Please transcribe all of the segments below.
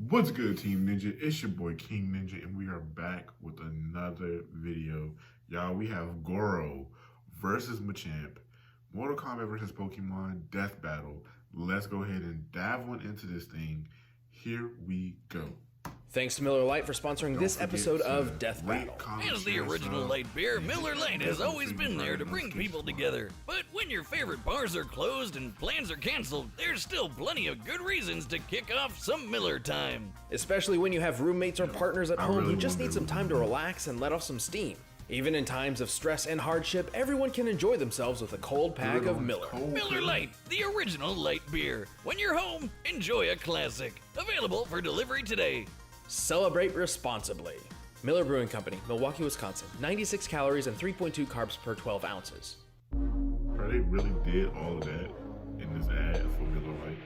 What's good, Team Ninja? It's your boy King Ninja, and we are back with another video. Y'all, we have Goro versus Machamp, Mortal Kombat versus Pokemon, Death Battle. Let's go ahead and dive on into this thing. Here we go. Thanks to Miller Lite for sponsoring this episode of Death Battle. As the original light beer, Miller Lite has always been there to bring people together. But when your favorite bars are closed and plans are canceled, there's still plenty of good reasons to kick off some Miller time. Especially when you have roommates or partners at home who just need some time to relax and let off some steam. Even in times of stress and hardship, everyone can enjoy themselves with a cold pack of Miller. Miller Lite, the original light beer. When you're home, enjoy a classic. Available for delivery today. Celebrate responsibly. Miller Brewing Company, Milwaukee, Wisconsin. 96 calories and 3.2 carbs per 12 ounces. Bro, they really did all of that in this ad for Miller Lite.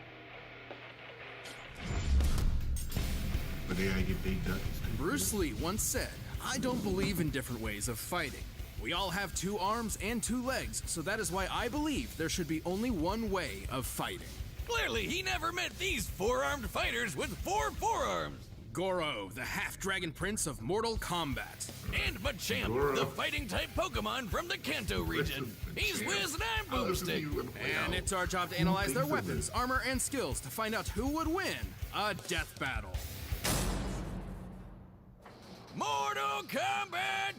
But they gotta get big duckies. Bruce Lee once said, "I don't believe in different ways of fighting. We all have 2 arms and 2 legs, so that is why I believe there should be only one way of fighting." Clearly, he never met these 4-armed fighters with 4 forearms. Goro, the half-dragon prince of Mortal Kombat. And Machamp, Goro. the fighting-type Pokemon from the Kanto region. He's Wiz and I'm Boomstick. And it's our job to analyze their weapons, armor, and skills to find out who would win a death battle. Mortal Kombat!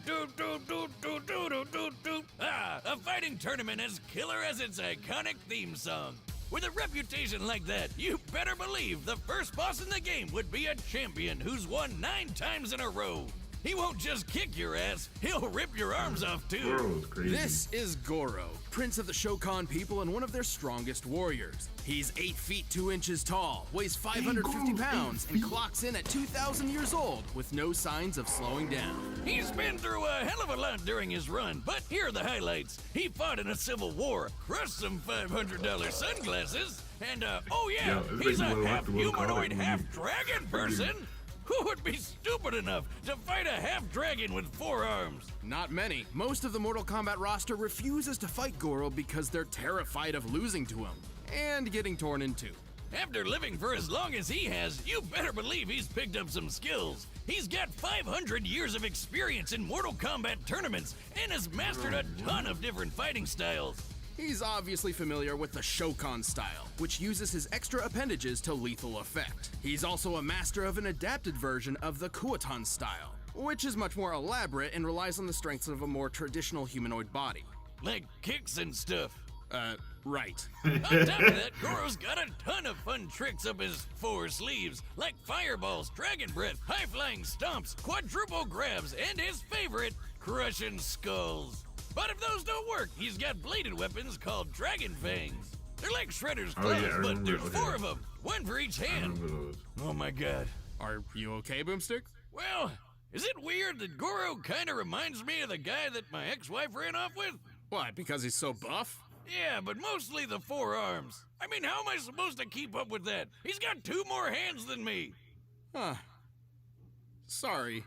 A fighting tournament as killer as its iconic theme song. With a reputation like that, you better believe the first boss in the game would be a champion who's won 9 times in a row. He won't just kick your ass, he'll rip your arms off too. Goro's crazy. This is Goro, prince of the Shokan people and one of their strongest warriors. He's 8 feet 2 inches tall, weighs 550 pounds, and clocks in at 2,000 years old with no signs of slowing down. He's been through a hell of a lot during his run, but here are the highlights. He fought in a civil war, crushed some $500 sunglasses, and oh yeah, he's a half-humanoid, half-dragon person. Who would be stupid enough to fight a half-dragon with 4 arms? Not many. Most of the Mortal Kombat roster refuses to fight Goro because they're terrified of losing to him and getting torn in two. After living for as long as he has, you better believe he's picked up some skills. He's got 500 years of experience in Mortal Kombat tournaments and has mastered a ton of different fighting styles. He's obviously familiar with the Shokan style, which uses his extra appendages to lethal effect. He's also a master of an adapted version of the Kuotan style, which is much more elaborate and relies on the strengths of a more traditional humanoid body. Like kicks and stuff. Right. On top of that, Goro's got a ton of fun tricks up his 4 sleeves, like fireballs, dragon breath, high-flying stomps, quadruple grabs, and his favorite, crushing skulls. But if those don't work, he's got bladed weapons called dragon fangs. They're like Shredder's claws, but there's 4 of them, 1 for each hand. Oh my god. Are you okay, Boomstick? Well, is it weird that Goro kinda reminds me of the guy that my ex-wife ran off with? What, because he's so buff? Yeah, but mostly the 4 arms. I mean, how am I supposed to keep up with that? He's got 2 more hands than me. Huh. Sorry.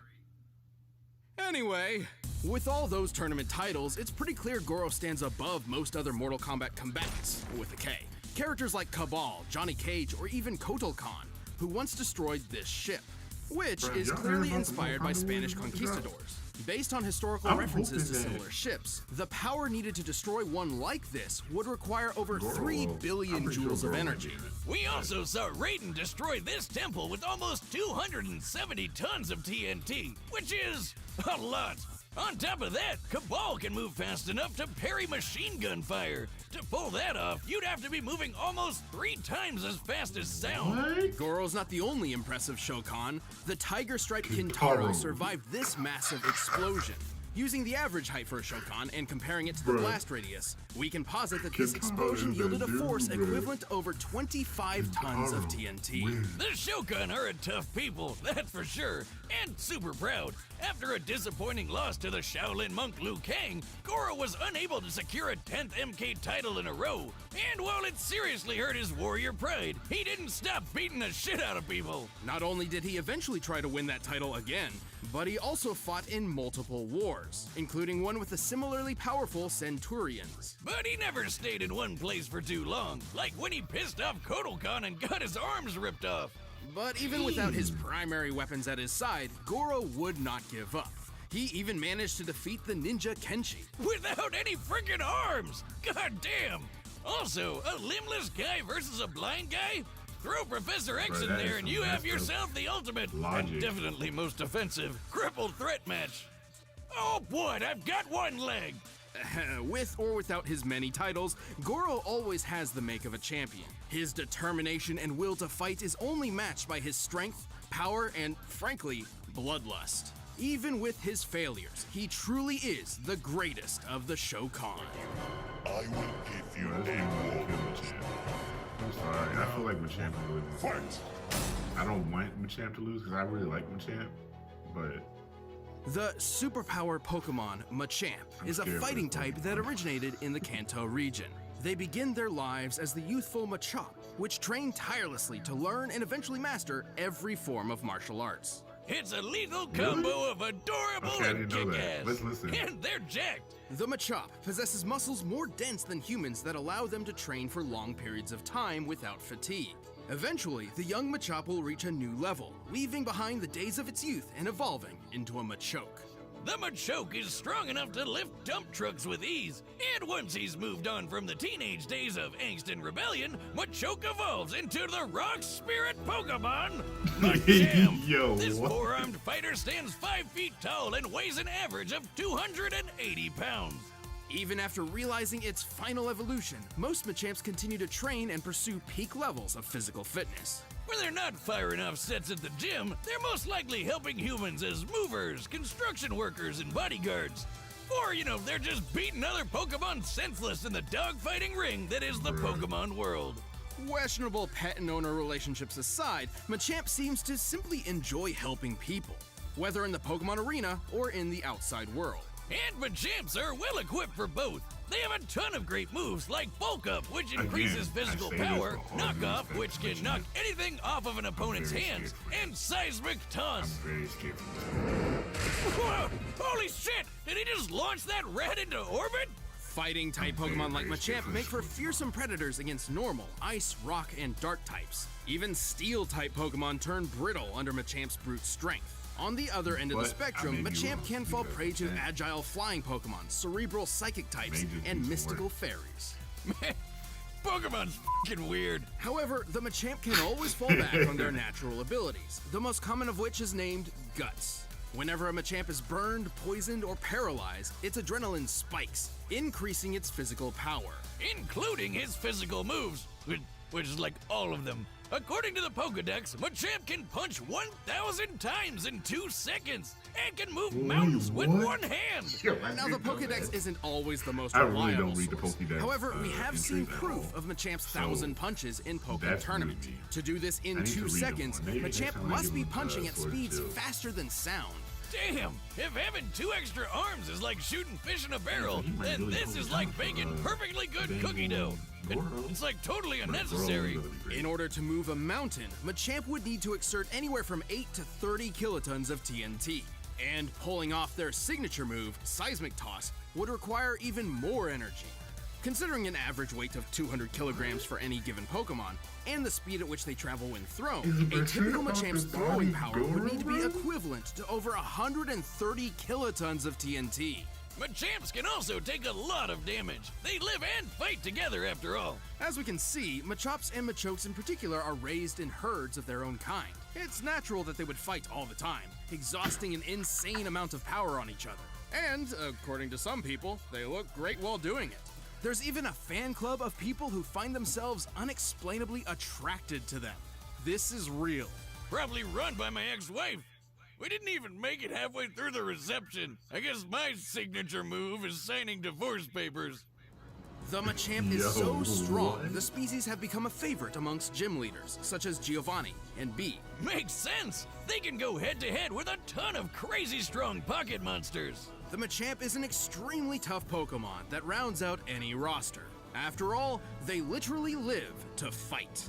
Anyway, with all those tournament titles, it's pretty clear Goro stands above most other Mortal Kombat combatants, with a K. Characters like Cabal, Johnny Cage, or even Kotal Khan, who once destroyed this ship, which is clearly inspired by Spanish conquistadors. Based on historical references to similar ships, the power needed to destroy one like this would require over 3 billion joules of energy. We also saw Raiden destroy this temple with almost 270 tons of TNT, which is a lot. On top of that, Cabal can move fast enough to parry machine gun fire. To pull that off, you'd have to be moving almost 3 times as fast as sound. What? Goro's not the only impressive Shokan. The Tiger Stripe Kintaro survived this massive explosion. Using the average height for a Shokan and comparing it to the blast radius, we can posit that this explosion yielded a force equivalent to over 25 tons of TNT. The Shokan are a tough people, that's for sure, and super proud. After a disappointing loss to the Shaolin monk Liu Kang, Goro was unable to secure a 10th MK title in a row. And while it seriously hurt his warrior pride, he didn't stop beating the shit out of people. Not only did he eventually try to win that title again, but he also fought in multiple wars, including one with the similarly powerful Centurions. But he never stayed in one place for too long, like when he pissed off Kotal Khan and got his arms ripped off. But even without his primary weapons at his side, Goro would not give up. He even managed to defeat the ninja Kenshi. Without any freaking arms! God damn! Also, a limbless guy versus a blind guy? Throw Professor X in that there is and some you have messed up yourself the ultimate, logic. and definitely most offensive, crippled threat match. Oh, what? I've got one leg! With or without his many titles, Goro always has the make of a champion. His determination and will to fight is only matched by his strength, power, and, frankly, bloodlust. Even with his failures, he truly is the greatest of the Shokan. I will give you That's a not war. good, Machamp. I'm sorry. I feel like Machamp would lose. Fight! I don't want Machamp to lose because I really like Machamp, but The superpower Pokemon, Machamp, is a scared of fighting this type Pokemon. that originated in the Kanto region. They begin their lives as the youthful Machamp, which train tirelessly to learn and eventually master every form of martial arts. It's a lethal combo of adorable Okay, I and didn't know that. kick-ass. Let's listen. And they're jacked. The Machamp possesses muscles more dense than humans that allow them to train for long periods of time without fatigue. Eventually, the young Machamp will reach a new level, leaving behind the days of its youth and evolving into a Machoke. The Machoke is strong enough to lift dump trucks with ease, and once he's moved on from the teenage days of angst and rebellion, Machoke evolves into the rock spirit Pokemon, Machamp. Yo, This what? four-armed fighter stands 5 feet tall and weighs an average of 280 pounds. Even after realizing its final evolution, most Machamps continue to train and pursue peak levels of physical fitness. When they're not firing off sets at the gym, they're most likely helping humans as movers, construction workers, and bodyguards. Or, they're just beating other Pokemon senseless in the dogfighting ring that is the Pokemon world. Questionable pet and owner relationships aside, Machamp seems to simply enjoy helping people, whether in the Pokemon arena or in the outside world. And Machamps are well equipped for both. They have a ton of great moves like Bulk Up, which increases Again, I physical say this power, for all Knock due Off, respect which to can Machamp. knock anything off of an opponent's very hands, scared for and Seismic I'm Toss. very scared of Whoa, holy shit! Did he just launch that rat into orbit? Fighting type I'm Pokemon like very scared Machamp for make this for one. fearsome predators against normal, ice, rock, and dark types. Even steel type Pokemon turn brittle under Machamp's brute strength. On the other end of the But, spectrum, I mean, you Machamp won't can do fall that. prey to Yeah. agile flying Pokemon, cerebral psychic types, May just and do some mystical work. fairies. Man, Pokemon's f***ing weird. However, the Machamp can always fall back on their natural abilities, the most common of which is named Guts. Whenever a Machamp is burned, poisoned, or paralyzed, its adrenaline spikes, increasing its physical power. Including his physical moves, which is like all of them. According to the Pokedex, Machamp can punch 1,000 times in 2 seconds and can move mountains with what? one hand. Yo, I Now, the didn't know Pokedex that. isn't always the most I really reliable don't read the source. Pokédex, However, we have seen entries at proof all. of Machamp's So, 1,000 punches in Poké that's Tournament. new to me. To do this I in need to 2 read them seconds, more. Maybe next Machamp time I must give be him, punching at Sword speeds Shield. faster than sound. Damn, if having 2 extra arms is like shooting fish in a barrel, he might then really this go is down like for, baking perfectly good dang cookie dough. Goro. It's like totally But Goro unnecessary. is gonna be great. In order to move a mountain, Machamp would need to exert anywhere from 8 to 30 kilotons of TNT. And pulling off their signature move, Seismic Toss, would require even more energy. Considering an average weight of 200 kilograms for any given Pokemon, and the speed at which they travel when thrown, Is a Machamp typical off Machamp's his throwing body power would need to be Goro? equivalent to over 130 kilotons of TNT. Machamps can also take a lot of damage. They live and fight together after all. As we can see, Machops and Machokes in particular are raised in herds of their own kind. It's natural that they would fight all the time, exhausting an insane amount of power on each other. And, according to some people, they look great while doing it. There's even a fan club of people who find themselves unexplainably attracted to them. This is real. Probably run by my ex-wife. We didn't even make it halfway through the reception. I guess my signature move is signing divorce papers. The Machamp is Yo, so strong, what? the species have become a favorite amongst gym leaders, such as Giovanni and Bee. Makes sense. They can go head-to-head with a ton of crazy strong pocket monsters. The Machamp is an extremely tough Pokemon that rounds out any roster. After all, they literally live to fight.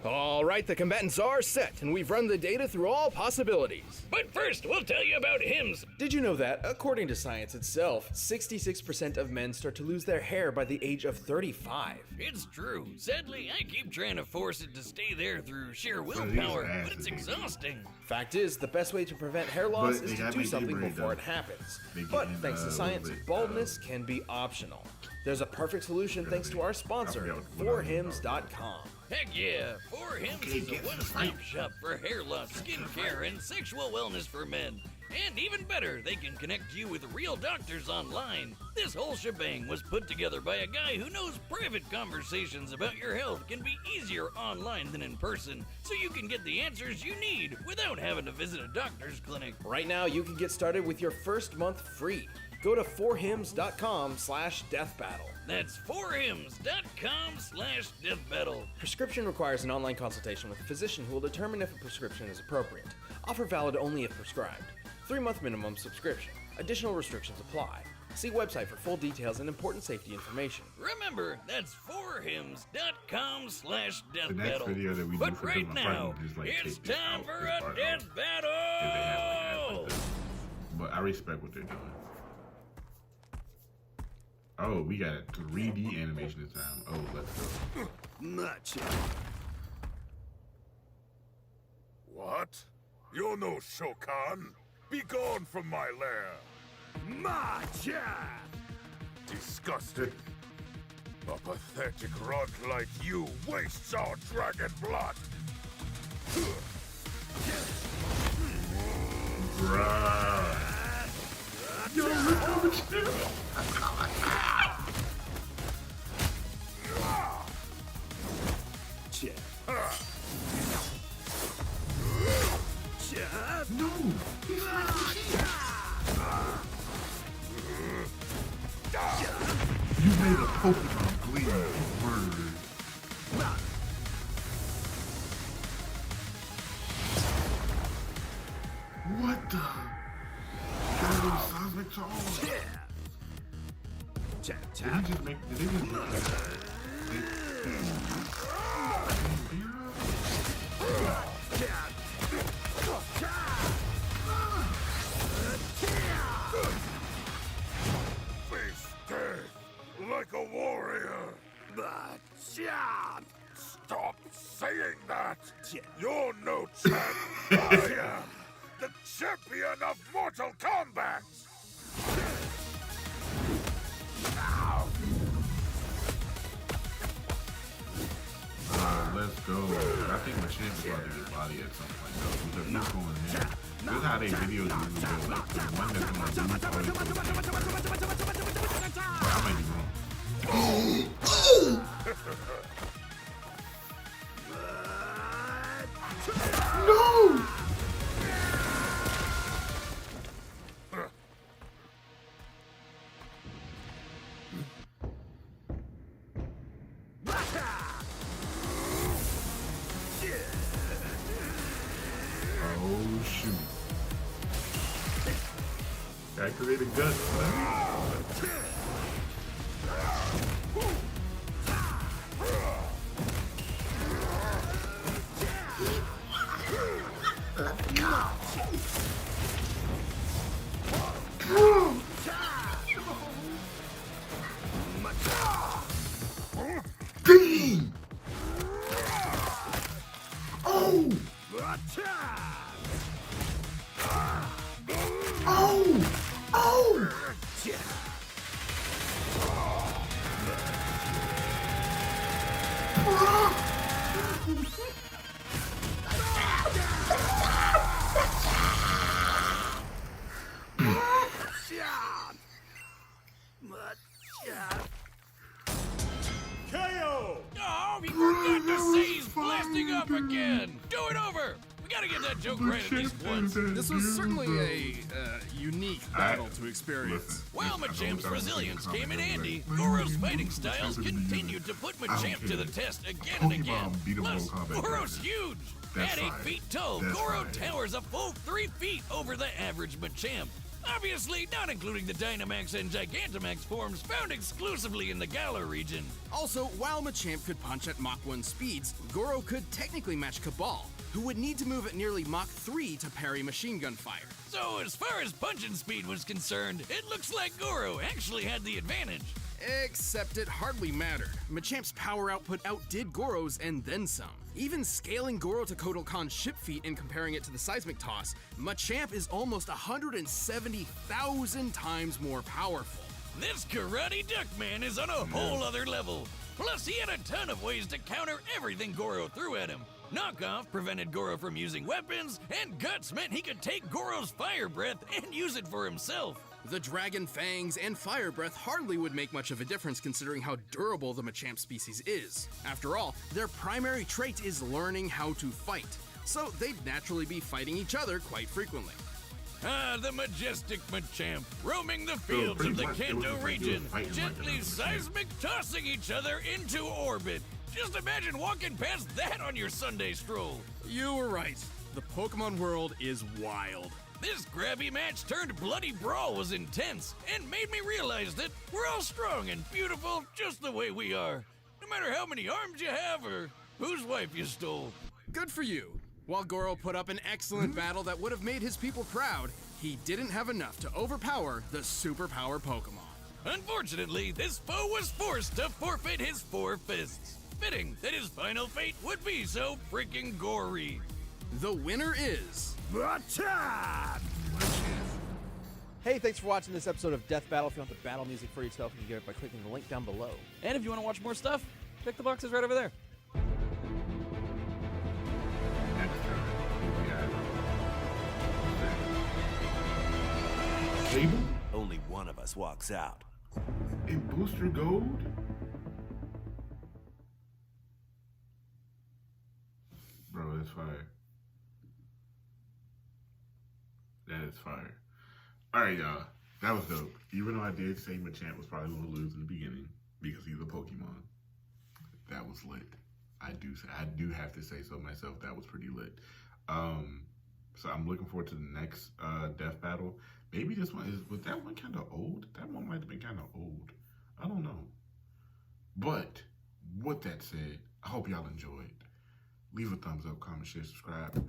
All All right, the combatants are set, and we've run the data through all possibilities. But first, we'll tell you about hymns. Did you know that, according to science itself, 66% of men start to lose their hair by the age of 35? It's true. Sadly, I keep trying to force it to stay there through sheer willpower, but it's exhausting. Fact is, the best way to prevent hair loss But is they to gotta do make their something braid, before though. it happens. They But getting, thanks to science, what is it, baldness can be optional. There's a perfect solution thanks to our sponsor, 4hims.com. Heck yeah! 4Hims Okay, is a get one-stop right. shop for hair loss, skincare, and sexual wellness for men. And even better, they can connect you with real doctors online. This whole shebang was put together by a guy who knows private conversations about your health can be easier online than in person, so you can get the answers you need without having to visit a doctor's clinic. Right now, you can get started with your first month free. Go to 4hims.com/deathbattle. That's 4hims.com/deathbattle. Prescription requires an online consultation with a physician who will determine if a prescription is appropriate. Offer valid only if prescribed. 3-month minimum subscription. Additional restrictions apply. See website for full details and important safety information. Remember, that's 4hims.com/deathbattle. The next video that we do But for right my now, partner is like it's take this time out, for this a part death out. battle! If they have like ads like this. But I respect what they're doing. Oh, we got a 3D animation this time. Oh, let's go. Machamp. What? You're no Shokan. Be gone from my lair. Machamp. Disgusting. A pathetic runt like you wastes our dragon blood. Bruh. Yo, look how much No! He's not You made a Pokemon bleed. Word. What the? That was Cosmic Charge. Did he just make? Did they just make that? Face death like a warrior. Machamp! Stop saying that. You're no champ. I am the champion of Mortal Kombat. Let's go. I think Machamp is about to get body at some point though, because he's going in. This is how they videos usually go. Like the one that's gonna lose always goes in. I might be wrong. No! Oh shoot. Activated guts. Dang! Oh! Oh! Oh! Oh, he forgot to say he's blasting up again! Do it over! We gotta get that joke right at least once. This was certainly a unique battle to experience. While Machamp's resilience came in handy, Goro's fighting styles continued to put Machamp to the test again and again. Plus, Goro's huge! At 8 feet tall, Goro towers a full 3 feet over the average Machamp. Obviously, not including the Dynamax and Gigantamax forms found exclusively in the Galar region. Also, while Machamp could punch at Mach 1 speeds, Goro could technically match Cabal, who would need to move at nearly Mach 3 to parry machine gun fire. So as far as punching speed was concerned, it looks like Goro actually had the advantage. Except it hardly mattered. Machamp's power output outdid Goro's and then some. Even scaling Goro to Kotal Khan's ship feat and comparing it to the seismic toss, Machamp is almost 170,000 times more powerful. This Karate Duck Man is on a whole other level. Plus, he had a ton of ways to counter everything Goro threw at him. Knockoff prevented Goro from using weapons, and Guts meant he could take Goro's fire breath and use it for himself. The Dragon Fangs and Fire Breath hardly would make much of a difference considering how durable the Machamp species is. After all, their primary trait is learning how to fight, so they'd naturally be fighting each other quite frequently. Ah, the majestic Machamp, roaming the fields of the Kanto region, gently seismic tossing each other into orbit. Just imagine walking past that on your Sunday stroll. You were right. The Pokemon world is wild. This grabby match turned bloody brawl was intense and made me realize that we're all strong and beautiful just the way we are. No matter how many arms you have or whose wife you stole. Good for you. While Goro put up an excellent battle that would have made his people proud, he didn't have enough to overpower the superpower Pokemon. Unfortunately, this foe was forced to forfeit his 4 fists. Fitting that his final fate would be so freaking gory. The winner is... Machamp! Hey, thanks for watching this episode of Death Battle. If you want the battle music for yourself, you can get it by clicking the link down below. And if you want to watch more stuff, check the boxes right over there. Next time, we have Cable Only one of us walks out. and Booster Gold. Bro, that's fire. That is fire. Alright, y'all. That was dope. Even though I did say Machamp was probably going to lose in the beginning because he's a Pokemon. That was lit. I do have to say so myself. That was pretty lit. So I'm looking forward to the next death battle. Maybe this one was that one kind of old? That one might have been kind of old. I don't know. But with that said, I hope y'all enjoyed. Leave a thumbs up, comment, share, subscribe,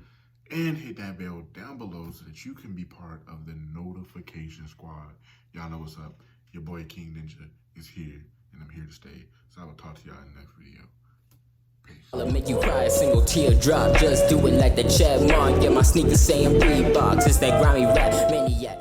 and hit that bell down below so that you can be part of the notification squad. Y'all know what's up. Your boy King Ninja is here, and I'm here to stay. So I will talk to y'all in the next video. Peace. I'll make you cry a single teardrop. Just do it like the Chad Mon. Get my sneakers saying Reeboks. It's that grimy rap maniac.